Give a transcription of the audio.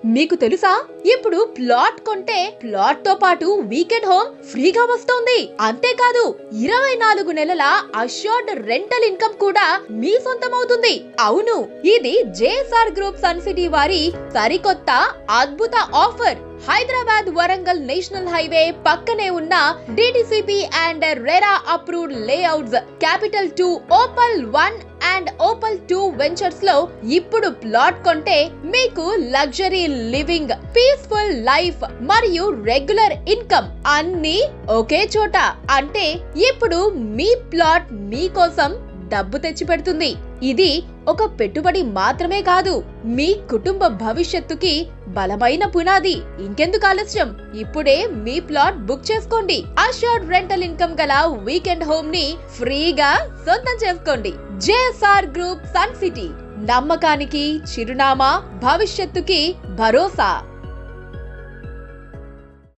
మీకు తెలుసా ఇప్పుడు ప్లాట్ కొంటే ప్లాట్ తో పాటు వీకెండ్ హోమ్ ఫ్రీగా వస్తోంది. అంతేకాదు 24 నెలల అష్యూర్డ్ రెంటల్ ఇన్కమ్ కూడా మీ సొంతమవుతుంది. అవును, ఇది జేఎస్ఆర్ గ్రూప్ సన్ సిటీ వారి సరికొత్త అద్భుత offer. Hyderabad Warangal national highway పక్కనే ఉన్న DTCP and RERA approved layouts capital 2 Opal 1 and Opal 2 ventures లో ఇప్పుడు ప్లాట్ కొంటే మీకు లగ్జరీ లివింగ్, పీస్ఫుల్ లైఫ్ మరియు రెగ్యులర్ ఇన్కమ్ అన్ని ఒకే చోట. అంటే ఇప్పుడు మీ ప్లాట్ మీకోసం డబ్బు తెచ్చి పెడుతుంది. ఇది ఒక పెట్టుబడి మాత్రమే కాదు, మీ కుటుంబ భవిష్యత్తుకి బలమైన పునాది. ఇంకెందుకు ఆలస్యం, ఇప్పుడే మీ ప్లాట్ బుక్ చేసుకోండి. అష్యూర్డ్ రెంటల్ ఇన్కమ్ గల వీకెండ్ హోమ్ ని ఫ్రీగా సొంతం చేసుకోండి. జేఎస్ఆర్ గ్రూప్ సన్ సిటీ, నమ్మకానికి చిరునామా, భవిష్యత్తుకి భరోసా.